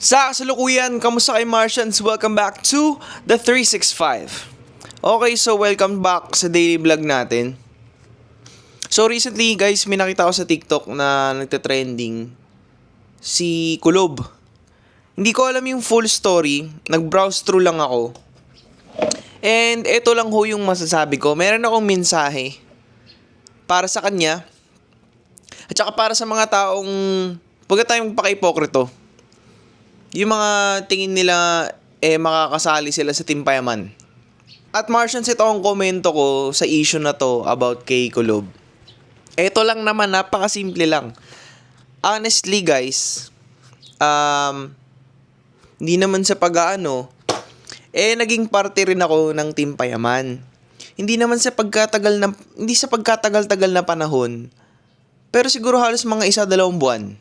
Sa kasalukuyan, kamusta kay Martians? Welcome back to the 365. Okay, so welcome back sa daily vlog natin. So recently guys, may nakita ko sa TikTok na nagte-trending si Kulob. Hindi ko alam yung full story, nag-browse through lang ako. And eto lang ho yung masasabi ko, meron akong mensahe para sa kanya at saka para sa mga taong huwag tayong paka-ipokrito. Yung mga tingin nila makakasali sila sa Team Payaman. At Martians, ito ang komento ko sa issue na to about kay Kulob. Ito lang naman, napakasimple lang. Honestly guys, hindi naman sa pag-aano, naging parte rin ako ng Team Payaman. Hindi naman sa pagkatagal-tagal na panahon, pero siguro halos mga 1-2 buwan.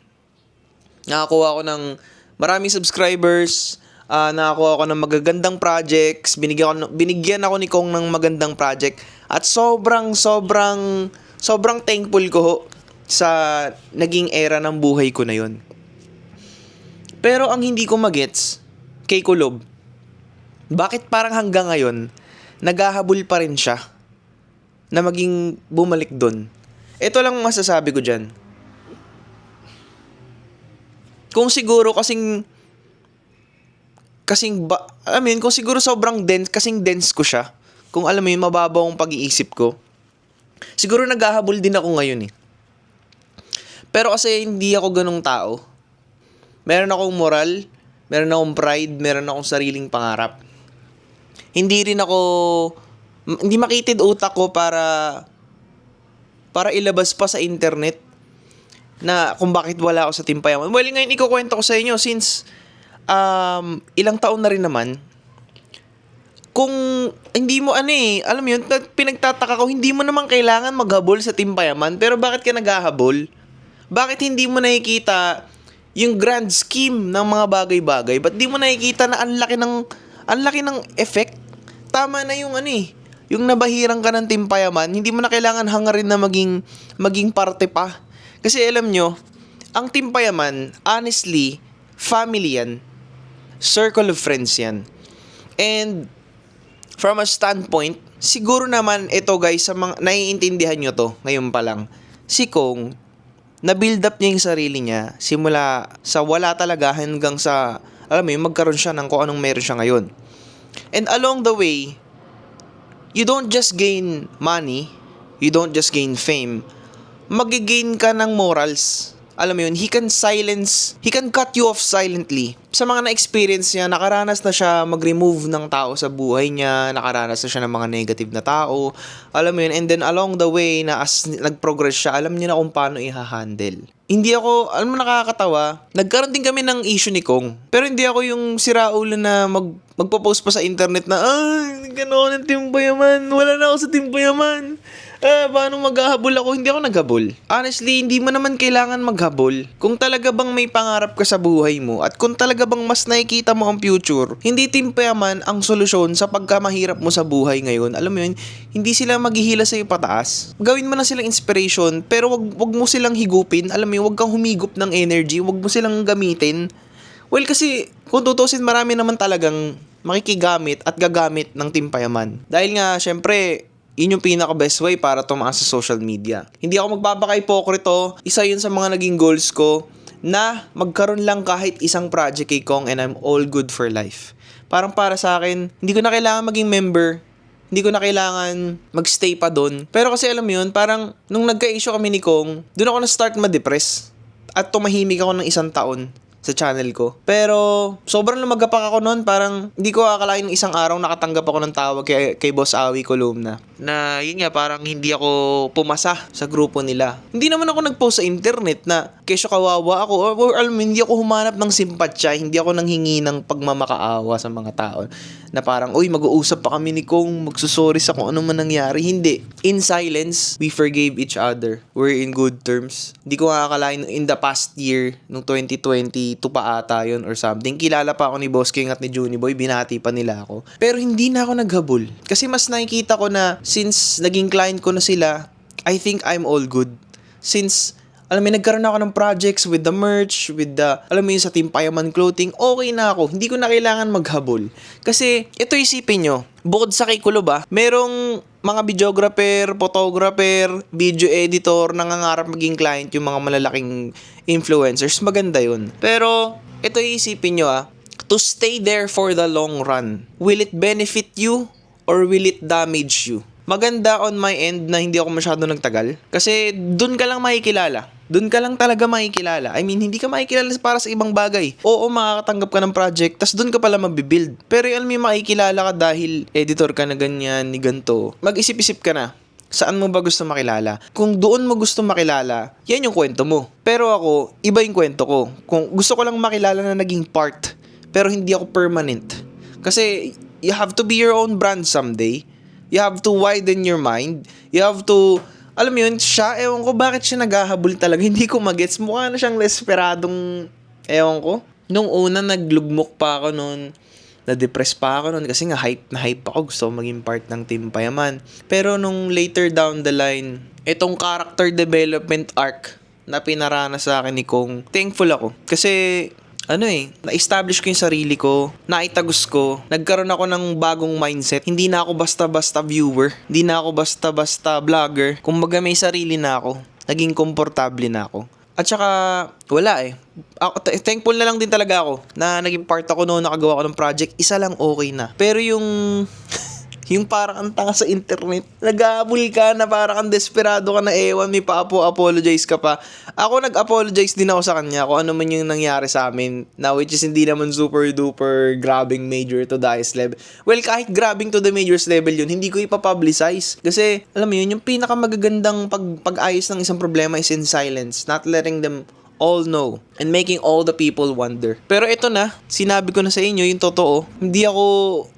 Nakakuha ako ng maraming subscribers, nakakuha ako ng magagandang projects, binigyan ako ni Kong ng magandang project, at sobrang thankful ko ho sa naging era ng buhay ko na yon. Pero ang hindi ko magets kay Kulob, bakit parang hanggang ngayon naghahabol pa rin siya na maging bumalik doon? Ito lang masasabi ko dyan. Kung siguro kung siguro sobrang dense ko siya, kung alam mo yun, mababaw ang pag-iisip ko, siguro naghahabol din ako ngayon eh. Pero kasi hindi ako ganong tao. Meron akong moral, meron akong pride, meron akong sariling pangarap. Hindi makitid utak ko para ilabas pa sa internet na kung bakit wala ako sa Team Payaman. Well, ngayon ikukwento ko sa inyo since ilang taon na rin naman. Kung hindi mo alam mo yun, pinagtataka ko, hindi mo naman kailangan maghabol sa Team Payaman, pero bakit ka naghahabol? Bakit hindi mo nakikita yung grand scheme ng mga bagay-bagay? Ba't di mo nakikita na ang laki ng effect? Tama na yung yung nabahirang ka ng Team Payaman, hindi mo na kailangan hangarin na maging parte pa. Kasi alam nyo, ang Team Payaman, honestly, family yan. Circle of friends yan. And from a standpoint, siguro naman ito guys, sa mga naiintindihan nyo to ngayon pa lang, si Kong, na-build up niya yung sarili niya simula sa wala talaga hanggang sa, alam mo yun, magkaroon siya ng kung anong meron siya ngayon. And along the way, you don't just gain money, you don't just gain fame, magigain ka ng morals. Alam mo yun, he can cut you off silently. Sa mga na-experience niya, nakaranas na siya mag-remove ng tao sa buhay niya, nakaranas na siya ng mga negative na tao. Alam mo yun, and then along the way, na as nag-progress siya, alam niya na kung paano i-handle. Hindi ako, alam mo nakakatawa, nagkaroon din kami ng issue ni Kong. Pero hindi ako yung siraulo na magpo-post pa sa internet na, gano'n ng Team Payaman, wala na ako sa Team Payaman. Paano maghahabol ako? Hindi ako naghabol. Honestly, hindi mo naman kailangan maghabol. Kung talaga bang may pangarap ka sa buhay mo at kung talaga bang mas nakikita mo ang future, hindi Team Payaman ang solusyon sa pagkamahirap mo sa buhay ngayon. Alam mo yun, hindi sila maghihila sa'yo pataas. Gawin mo na silang inspiration, pero wag mo silang higupin. Alam mo yun, wag kang humigop ng energy, wag mo silang gamitin. Well, kasi kung tutusin, marami naman talagang makikigamit at gagamit ng Team Payaman. Dahil nga, syempre, yun yung pinaka-best way para tumaas sa social media. Hindi ako magpapaka-ipokrito. Isa yun sa mga naging goals ko na magkaroon lang kahit isang project kay Kong and I'm all good for life. Parang para sa akin, hindi ko na kailangan maging member. Hindi ko na kailangan magstay pa doon. Pero kasi alam mo yun, parang nung nagka-issue kami ni Kong, doon ako na-start ma-depress. At tumahimik ako ng 1 taon sa channel ko. Pero sobrang lumagapak ako noon, parang hindi ko akalain ng isang araw nakatanggap ako ng tawag kay Boss Awi Columna. Na yun nga, parang hindi ako pumasa sa grupo nila. Hindi naman ako nag-post sa internet na kesyo kawawa ako or alam mo, hindi ako humanap ng simpatsya, hindi ako nanghingi ng pagmamakaawa sa mga tao na parang, uy, mag-uusap pa kami ni Kong, magsusorry sa kung ano man nangyari. Hindi. In silence, we forgave each other. We're in good terms. Hindi ko akalain in the past year, nung 2022 pa ata yun or something, kilala pa ako ni Boss King at ni Juni Boy, binati pa nila ako. Pero hindi na ako naghabol. Kasi mas nakikita ko na since naging client ko na sila, I think I'm all good. Since alam mo, nagkaroon ako ng projects with the merch, with the, alam mo yun, sa Team Payaman Clothing, okay na ako. Hindi ko na kailangan maghabol. Kasi, ito isipin nyo, bukod sa kay Kulob merong mga videographer, photographer, video editor, nangangarap maging client yung mga malalaking influencers. Maganda yun. Pero, ito isipin nyo to stay there for the long run, will it benefit you or will it damage you? Maganda on my end na hindi ako masyado nagtagal. Kasi dun ka lang makikilala. Dun ka lang talaga makikilala. I mean, hindi ka makikilala para sa ibang bagay. Oo, makakatanggap ka ng project, tas dun ka pala mabibuild. Pero alam mo, makikilala ka dahil editor ka na ganyan, ni ganto. Mag-isip-isip ka na. Saan mo ba gusto makilala? Kung doon mo gusto makilala, yan yung kwento mo. Pero ako, iba yung kwento ko. Kung gusto ko lang makilala na naging part, pero hindi ako permanent. Kasi you have to be your own brand someday. You have to widen your mind. You have to, alam mo yun, siya, ewan ko bakit siya naghahabol talaga. Hindi ko magets. Mukha na siyang desperadong, ewan ko. Nung una, naglugmok pa ako noon. Na-depress pa ako noon kasi nga hype na hype ako. Gusto ko maging part ng Team Payaman. Pero nung later down the line, itong character development arc na pinaranas sa akin ni Kong, thankful ako. Kasi na-establish ko yung sarili ko, naitagos ko, nagkaroon ako ng bagong mindset. Hindi na ako basta-basta viewer, hindi na ako basta-basta vlogger. Kumbaga may sarili na ako, naging komportable na ako. At saka, wala thankful na lang din talaga ako na naging part ako noon, nakagawa ko ng project. Isa lang okay na. Pero yung parang ang tanga sa internet, nag-aabol ka na parang ang desperado ka na ewan, may apologize ka pa. Ako nag-apologize din ako sa kanya kung ano man yung nangyari sa amin na which is hindi naman super duper grabbing major to the highest level. Well, kahit grabbing to the majors level yun, hindi ko ipapublicize. Kasi, alam mo yun, yung pinakamagagandang pag-ayos ng isang problema is in silence, not letting them all know and making all the people wonder. Pero ito na, sinabi ko na sa inyo yung totoo. Hindi ako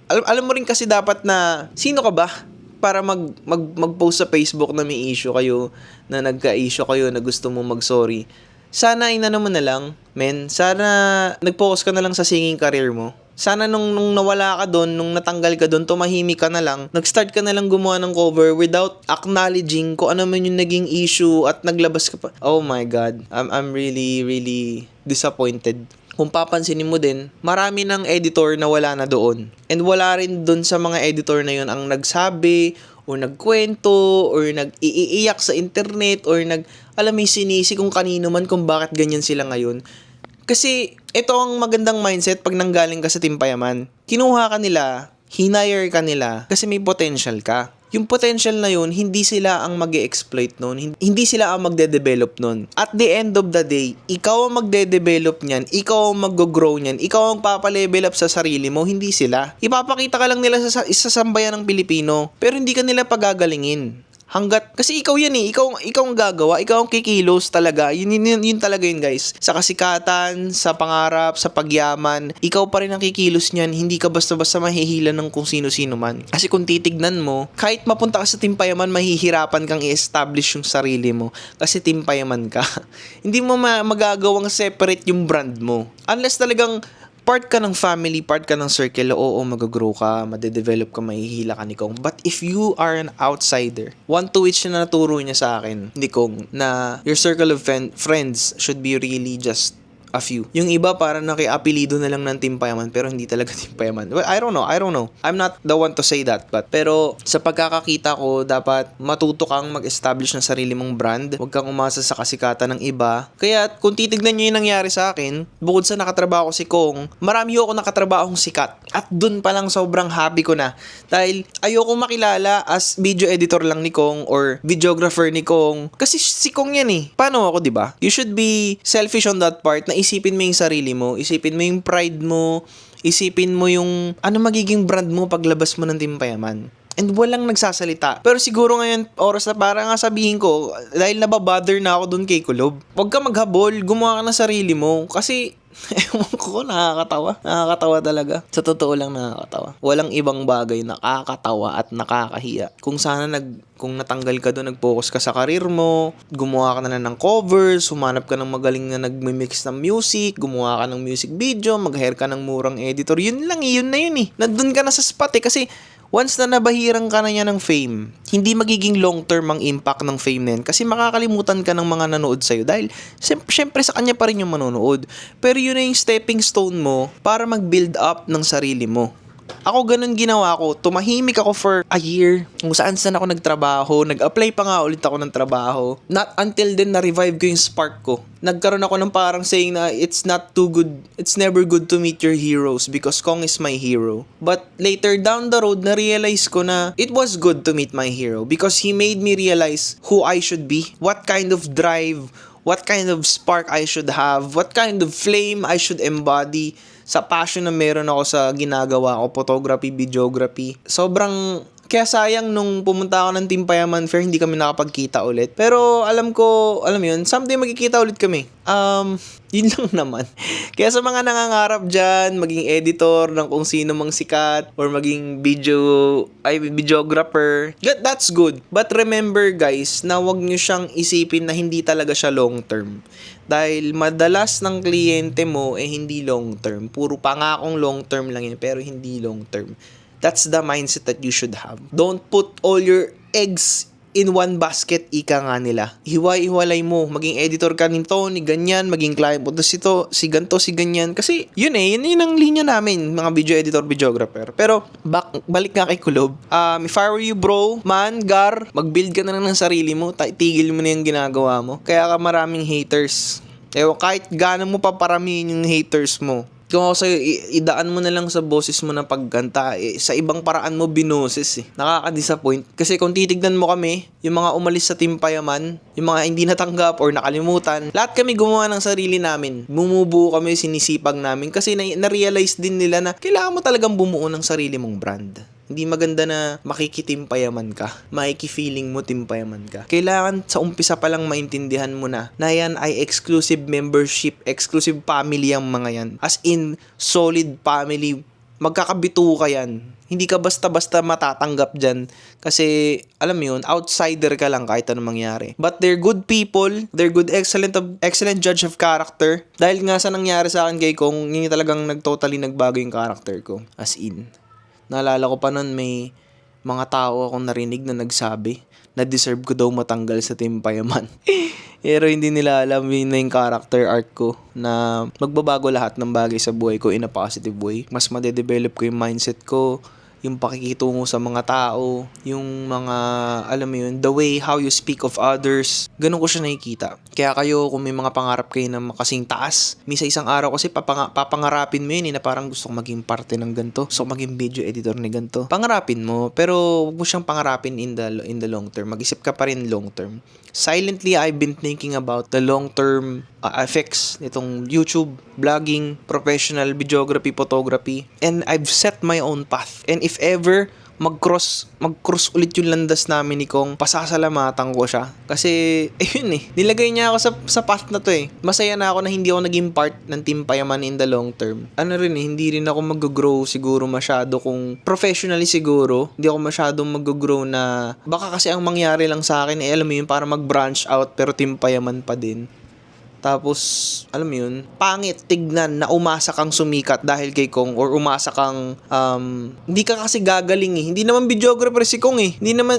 alam mo rin kasi dapat na sino ka ba para mag-post sa Facebook na may issue kayo, na nagka-issue kayo, na gusto mo mag-sorry. Sana inano mo na lang, men. Sana nag-focus ka na lang sa singing career mo. Sana nung nawala ka doon, nung natanggal ka doon, tumahimik ka na lang. Nag-start ka na lang gumawa ng cover without acknowledging kung ano man yung naging issue at naglabas ka pa. Oh my God. I'm really, really disappointed. Kung papansinin mo din, marami ng editor na wala na doon. And wala rin doon sa mga editor na yun ang nagsabi, o nagkwento, or nag-iiyak sa internet, or alam mo, sinisi kung kanino man kung bakit ganyan sila ngayon. Kasi ito ang magandang mindset pag nanggaling ka sa Team Payaman. Kinuha ka nila, hinire ka nila kasi may potential ka. Yung potential na yun, hindi sila ang mag-e-exploit nun. Hindi sila ang magde-develop nun. At the end of the day, ikaw ang magde-develop niyan, ikaw ang mag-grow niyan, ikaw ang papalevel up sa sarili mo, hindi sila. Ipapakita ka lang nila sa sambayan ng Pilipino, pero hindi ka nila pagagalingin. Kasi ikaw yan ikaw ang gagawa, ikaw ang kikilos talaga, yun talaga yun guys, sa kasikatan, sa pangarap, sa pagyaman, ikaw pa rin ang kikilos niyan, hindi ka basta-basta mahihila ng kung sino-sino man. Kasi kung titignan mo, kahit mapunta ka sa Team Payaman, mahihirapan kang i-establish yung sarili mo, kasi Team Payaman ka. Hindi mo magagawang separate yung brand mo, unless talagang part ka ng family, part ka ng circle, oo, mag-grow ka, madedevelop ka, mahihila ka ni Kong. But if you are an outsider, one to which na naturo niya sa akin, ni Kong, na your circle of friends should be really just a few. Yung iba parang nakiapelido na lang ng Team Payaman pero hindi talaga Team Payaman. Well, I don't know. I'm not the one to say that, pero sa pagkakakita ko, dapat matuto kang mag-establish ng sarili mong brand. Huwag kang umasa sa kasikatan ng iba. Kaya kung titignan nyo yung nangyari sa akin, bukod sa nakatrabaho ko si Kong, marami ako nakatrabahong sikat. At dun pa lang sobrang happy ko na. Dahil ayoko makilala as video editor lang ni Kong or videographer ni Kong. Kasi si Kong yan Paano ako, di ba? You should be selfish on that part na isipin mo yung sarili mo, isipin mo yung pride mo, isipin mo yung ano magiging brand mo paglabas mo ng Team Payaman. And walang nagsasalita. Pero siguro ngayon, oras na para nga sabihin ko, dahil nababother na ako dun kay Kulob, huwag ka maghabol, gumawa ka ng sarili mo. Kasi, ewan ko, nakakatawa. Nakakatawa talaga. Sa totoo lang nakakatawa. Walang ibang bagay na nakakatawa at nakakahiya. Kung natanggal ka doon, nag-focus ka sa karir mo, gumawa ka na ng covers, humanap ka ng magaling na nagmi-mix ng music, gumawa ka ng music video, mag-hire ka ng murang editor, yun lang, yun na yun Nandun ka na sa spot kasi once na nabahiran ka na niya ng fame, hindi magiging long-term ang impact ng fame na yan kasi makakalimutan ka ng mga nanood sa'yo dahil syempre sa kanya pa rin yung manonood. Pero yun na yung stepping stone mo para mag-build up ng sarili mo. Ako ganun ginawa ko, tumahimik ako for a year, kung saan ako nagtrabaho, nag-apply pa nga ulit ako ng trabaho. Not until then na-revive ko yung spark ko. Nagkaroon ako ng parang saying na it's never good to meet your heroes because Kong is my hero. But later down the road, na-realize ko na it was good to meet my hero because he made me realize who I should be, what kind of drive, what kind of spark I should have, what kind of flame I should embody sa passion na meron ako sa ginagawa ko, photography, videography. Kaya sayang nung pumunta ako ng Team Payaman Fair, hindi kami nakapagkita ulit. Pero alam mo yun, someday magkikita ulit kami. Yun lang naman. Kaya sa mga nangangarap dyan, maging editor ng kung sino mang sikat, or maging videographer, that's good. But remember guys, na wag nyo siyang isipin na hindi talaga siya long term. Dahil madalas ng kliyente mo hindi long term. Puro pangakong long term lang yan, pero hindi long term. That's the mindset that you should have. Don't put all your eggs in one basket, ika nga nila. Hiwa-hiwalay mo. Maging editor ka nito, ni ganyan. Maging client mo si ganto, si ganyan. Kasi yun ang linya namin, mga video editor, videographer. Pero balik nga kay Kulob. If I were you bro, Gar, mag-build ka na lang ng sarili mo. Tigil mo na yung ginagawa mo. Kaya ka maraming haters. Kahit gaano mo paparamihin yung haters mo, kung ako sa'yo, idaan mo na lang sa boses mo na pagkanta. Sa ibang paraan mo binoses Nakaka-disappoint. Kasi kung titignan mo kami, yung mga umalis sa Team Payaman, yung mga hindi natanggap or nakalimutan, lahat kami gumawa ng sarili namin. Bumubuo kami, sinisipag namin. Kasi na-realize din nila na kailangan mo talagang bumuo ng sarili mong brand. Hindi maganda na makikitimpayaman ka. Makiki-feeling mo timpayaman ka. Kailangan sa umpisa pa lang maintindihan mo na yan ay exclusive membership, exclusive family ang mga yan. As in, solid family. Magkakabito ka yan. Hindi ka basta-basta matatanggap dyan. Kasi, alam mo yun, outsider ka lang kahit anong mangyari. But they're good people. They're good, excellent judge of character. Dahil nga sa nangyari sa akin kay Kong, yun talagang totally nagbago yung character ko. As in. Naalala ko pa nun, may mga tao akong narinig na nagsabi na deserve ko daw matanggal sa Team Payaman. Pero hindi nila alam yun na yung character arc ko na magbabago lahat ng bagay sa buhay ko in a positive way. Mas madedevelop ko yung mindset ko, yung pakikitungo sa mga tao, yung mga, alam mo yun, the way how you speak of others. Ganun ko siya nakikita. Kaya kayo, kung may mga pangarap kayo na makasing taas, sa isang araw kasi papangarapin mo yun na parang gusto kong maging parte ng ganito, gusto kong maging video editor ni ganito. Pangarapin mo, pero huwag mo siyang pangarapin in the long term. Mag-isip ka pa rin long term. Silently, I've been thinking about the long-term effects nitong YouTube, vlogging, professional videography, photography, and I've set my own path. And if ever mag-cross ulit yung landas namin ni Kong, pasasalamatan ko siya. Kasi, nilagay niya ako sa path na to Masaya na ako na hindi ako naging part ng Team Payaman in the long term. Hindi rin ako mag-grow siguro masyado kung professionally siguro. Hindi ako masyadong mag-grow na, baka kasi ang mangyari lang sa akin, alam mo yun, para mag-branch out pero Team Payaman pa din. Tapos, alam mo yun, pangit tignan na umasa kang sumikat dahil kay Kong or umasa kang, hindi ka kasi gagaling Hindi naman videographer si Kong Hindi naman,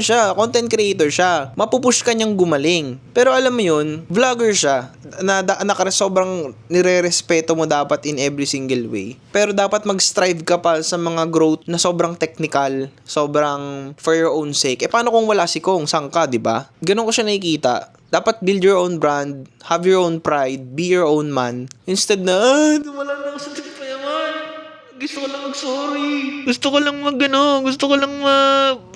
siya, content creator siya. Mapupush ka niyang gumaling. Pero alam mo yun, vlogger siya. Sobrang nire-respeto mo dapat in every single way. Pero dapat mag-strive ka pa sa mga growth na sobrang technical, sobrang for your own sake. Paano kung wala si Kong? Saan ka, diba? Ganun ko siya nakikita. Dapat build your own brand, have your own pride, be your own man. Instead na, wala na ako sa Team Payaman. Gusto ko lang mag-sorry. Gusto ko lang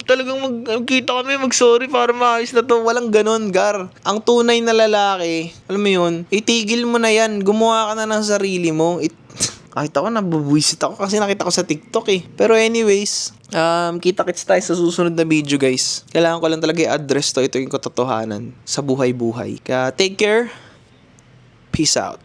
talagang magkita kami, mag-sorry para maayos na to. Walang ganon, Gar. Ang tunay na lalaki, alam mo yun, itigil mo na yan. Gumawa ka na ng sarili mo. Kahit ako, nabubuisit ako kasi nakita ko sa TikTok Pero anyways, kita-kits tayo sa susunod na video guys. Kailangan ko lang talaga i-address to. Ito yung katotohanan sa buhay-buhay. Kaya take care. Peace out.